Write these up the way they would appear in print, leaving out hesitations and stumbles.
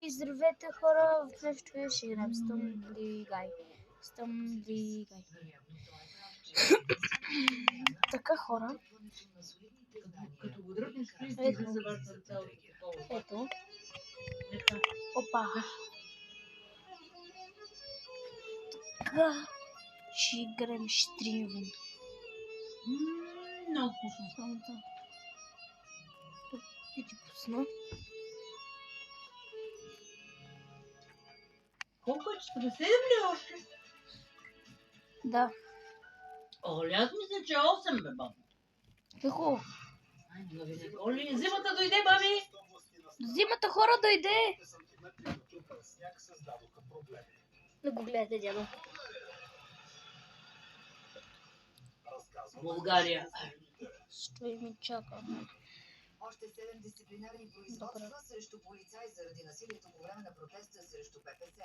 И здравейте хора, в днешното видео ще играем Stumbly Guy. Stumbly Guy. Така хора. Като го дръпнеш, Ето. завъртам цялото такова. Ето. Опа. Така. Ще играем Штриво. Много вкусно. Само да. Тук и ти пусна. Колко е? 47 ли още? Да. Оля, аз мисля, че 8 бе, баба. Какво? Оли, зимата дойде, баби! Зимата хора дойде! Не го гледате, дядо. България. Стой ми чака. Още 7 дисциплинарни производства срещу полицаи заради насилието по време на протеста срещу ППЦ.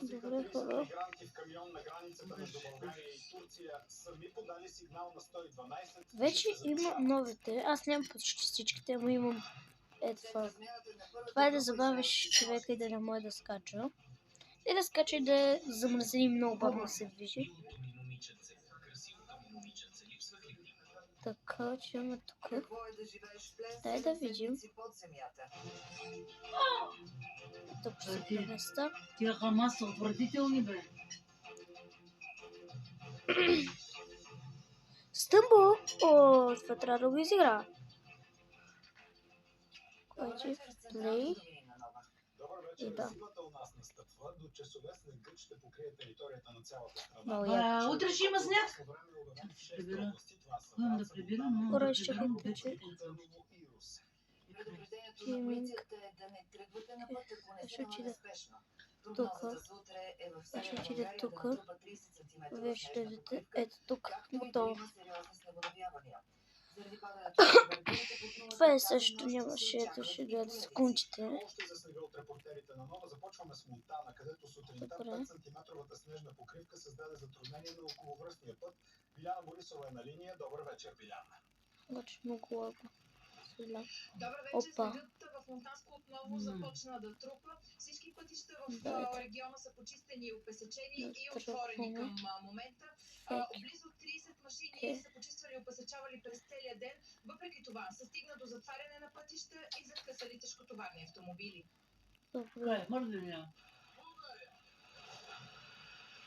Добре, хора. Мигранти в камион на границата между България и Турция сами подали сигнал на 112. Вече има новите. Аз нямам почти всичките, ама имам това. Това е да забавиш човека и да не може да скача. И да скача и да е замръзен и много бавно да се движи. Така, че имаме тук. Дай да видим. Тук ще се преместа. Тия хама са отвратителни, бе. Стъмбо! О, това трябва да го изигра. Който плей. И да. До часове след гъд ще покрие територията на цялата страна. Много яко. Утре ще има сняг. Имам да прибирам. Хора, изчакайте, че... Предупреждението на полицията е да не тръгвате на път, ако не се намали спешно. Прогнозата за утре е в Северна България да натрупа 30 см. Вие ще видите, ето тук, готово. Това е също, нямаше, ето ще гледа секундите. Още за снега от репортерите на Нова започваме с Монтана, където сутринта 5 сантиметровата снежна покривка създаде затруднение на околовръстния път. Биляна Борисова е на линия. Добър вечер, Биляна. Обаче много лаго. Добър вечер, снегът в Монтанско отново започна да трупа. Всички пътища в региона са почистени и опесечени и отворени към момента. Близо 30 машини са почиствали и опесечавали през целия ден. Въпреки това се стигна до затваряне на пътища и закъсали тежкотоварни автомобили. Добре, може да няма.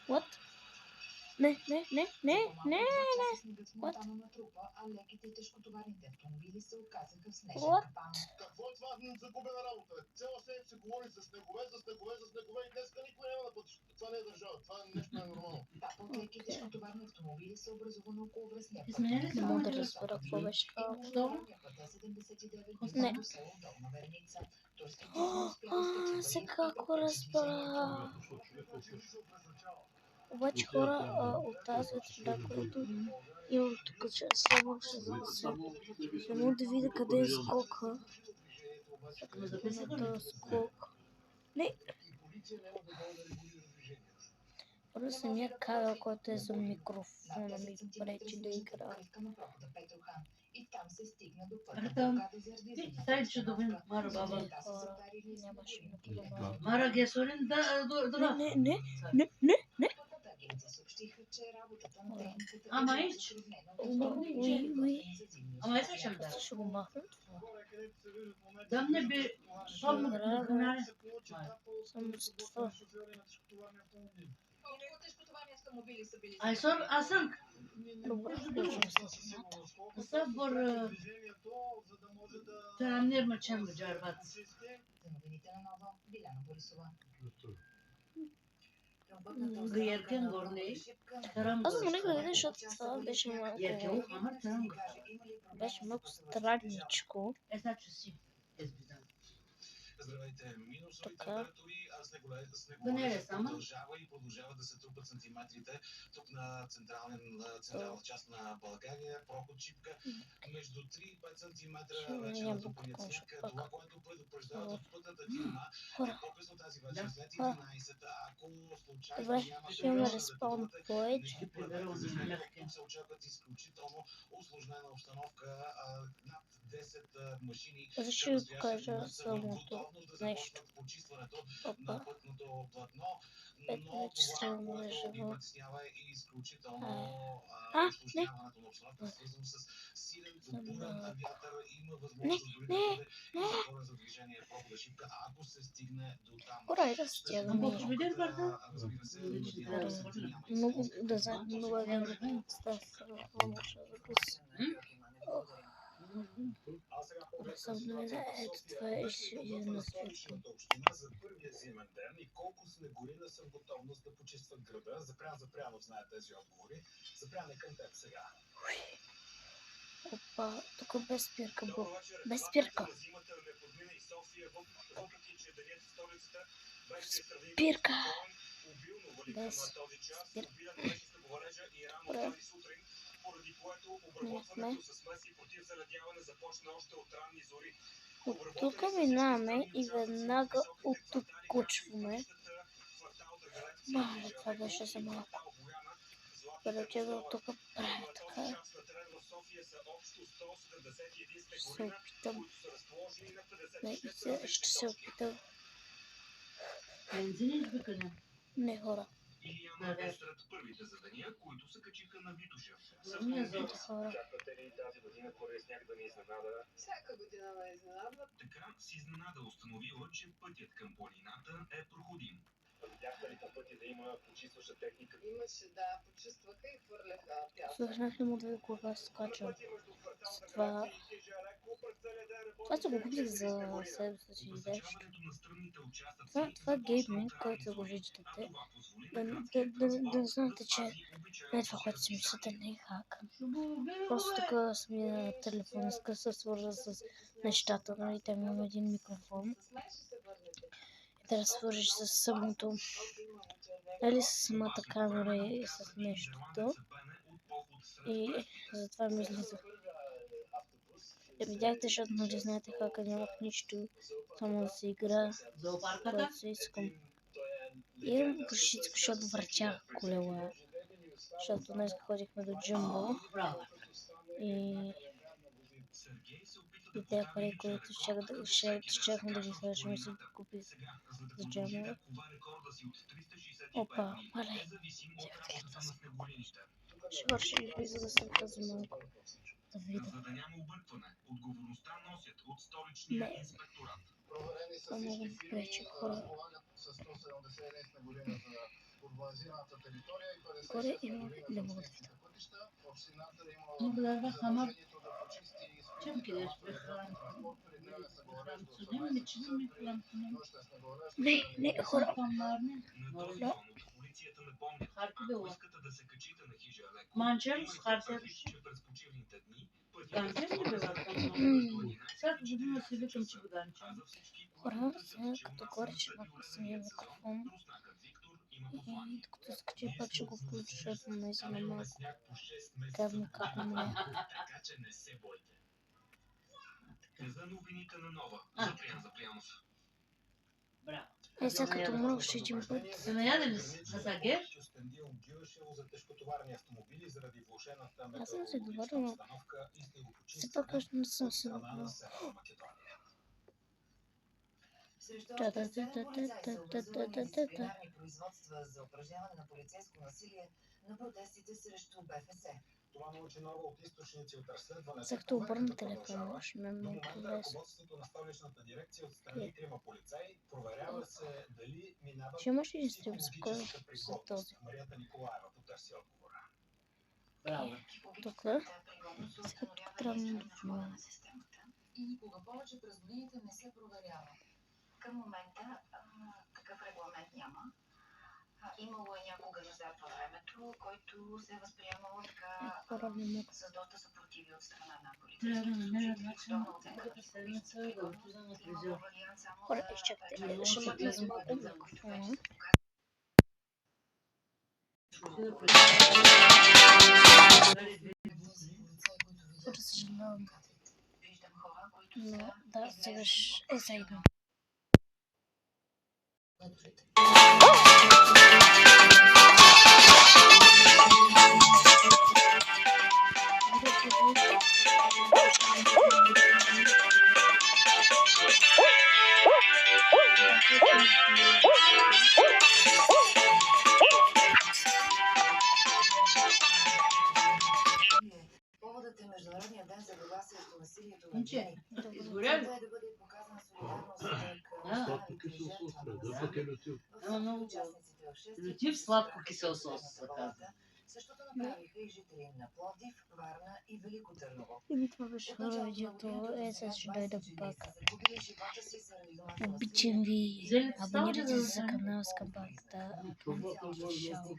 What? Не. What? А леките и тежкотоварните автомобили се оказаха в снежен What? капан. Какво е това загубена работа? Цяла седмица се говори за снегове и днеска никой няма на пътищата. Това не е държава, това нещо не е нормално. Да, от леки и тежкотоварни автомобили са образувано около връзния път. Изменили Не са мога да разбера какво беше това. Не. Сега ако разбра. Обаче хора от тази среда, която имам тук, че само да видя къде е скока. Скок. Не. Първо самия кабел, който е за микрофона ми пречи да игра. И там се стигна до Тай, че добин Мара баба. Нямаше микрофона. Мара Гесорин, да. Не. Ама ич. Ама ето ще да. Ще го махнат. Да не би помня да канали. Само за това. Аз съм. Добре, Sabor трамнер чем джарбат. новините на Нова, Биляна Борисова. Геркен горни. аз не го видя, защото това беше много... Беше много странничко. Значи си. Здравейте, минусови Така. температури, а снеголед само. продължава да се трупат сантиметрите. Тук на централна част на България, проход Шипка, между 3 и 5 сантиметра вече натрупаният сняг. Това, което предупреждават от пътната фирма, е по-късно тази вечер след 11, ако случайно Добре, нямате ще имаме време да респаун пътувате, point. не ги правете, защото тук се очакват изключително усложнена обстановка. Над 10 машини За ще към ви настоящия покажа момент са в самото готовност да нещо. започнат почистването на Опа, пътното платно, 5 но минути това, ще което мрежа ги в... притеснява е изключително Не! усложняването на обстановката, свързано с силен бурен вятър. Има Не, възможност дори да не, бъде и не! затворен за движение прохода Шипка, ако се стигне до там. Хора, да Ще се стягаме. опитате, разбира се, надявам се, да няма Много, инциденти да в знам, този много е момент. вярно. Става лоша запис. А сега поглед към Особено ситуацията в ето София. това е Беше подготвена на столичната община за първия зимен ден и колко снегорина са в готовност да почистват града. Запрянов знае тези отговори. Запрян е към теб сега. Опа, тук без спирка Добър был. вечер. Без Ватката спирка. на зимата не подмина и София, въпреки че денят в столицата беше сравнително Спирка. спокоен. Обилно вали към Без този час. спирка. Обилен беше снеговалежа и рано тази сутрин, поради което обработването с смеси против заледяване започна още от ранни зори. От тук минаваме и веднага от тук кочваме. Мале, това беше за малко. Предотива от тук прави така. Ще се опитам. Ще се опитам. Бензин избикане. Не, хора. Илияна е сред първите задания, които се качиха на Витоша. Хора. Очаквате ли тази година първият сняг да ни изненада? Всяка година ме изненадва. Така с изненада установила, че пътят към планината е проходим. Видяхте ли по пътя да има почистваща техника? Имаше, да, почувстваха и хвърляха пясък. Слушнах ли му да кога скачам? С това... Това се го купих за 710. Това е гейминг, който го виждате. Да знаете, че не е това, което си мислите, не е хак. Просто така самия телефон иска се свържа с нещата, нали? Там имам един микрофон. И да свържиш с самото, или с самата камера и с нещото. И затова ми излиза. Видяхте, защото нали знаете как нямах нищо, само да се игра, когато си искам. И имам всичко, защото въртях колела. Защото днес ходихме до джамбо. И те пари, които щяхме да ги сложим и си ги купих за джамбо. Опа, мале, взехте ли това смъко? Ще върши и за да се тази малко. Да видя. За да няма объркване, отговорността носят от столичния инспекторат. Това много пречи хора. Горе има, не мога да видя. Благодаря, Хамар. Чем кидаш прехран? Не, хора. Полицията напомня, ако искате да се качите на хижа леко, Манчер с хартер. че през почивните дни Канчер ли бива там? Всяка година си викам, че го данча. Хора, сега като горе ще имам самия микрофон. И докато скачи пак ще го включа, защото наистина малко гавно как ме е. Така че не се бойте. За новините на Нова. Запрянов. Браво. Е, сега като мръв един път. Се наяде ли си? А сега геш? Аз съм се доварила, но все пак още не съм се доварила. Срещу още 7 полицаи са образувани дисциплинарни производства за упражняване на полицейско насилие на протестите срещу БФС. Това научи Нова от източници от разследването. Всякото обърна телефона, ще ме много лесно. Ръководството на столичната дирекция отстрани 3 полицаи. Проверява се дали минават ще имаш ли стрим за този? Марията Николаева потърси отговора. Браво. Тук сега тук трябва да внимавам. И никога повече през годините не се проверява. Към момента такъв регламент няма. Имало е някога назад във времето, който се е възприемало така с доста съпротиви от страна на полицейските служители. Хора, изчакайте, ще ме влезем по микрофона. Съжалявам. Но да, сега е заедно. Поводът е Международния ден за борба срещу насилието на Момче, жени. изгоря ли? Целта е да бъде показана солидарност към Да. останалите жертва на Ама много лютив сладко кисел сос се казва. Същото направиха и жители на Пловдив, Варна и Велико Търново. И това беше хора видеото. Сега ще дойда пак. Обичам ви. Абонирайте се за канала с камбанката. Чао.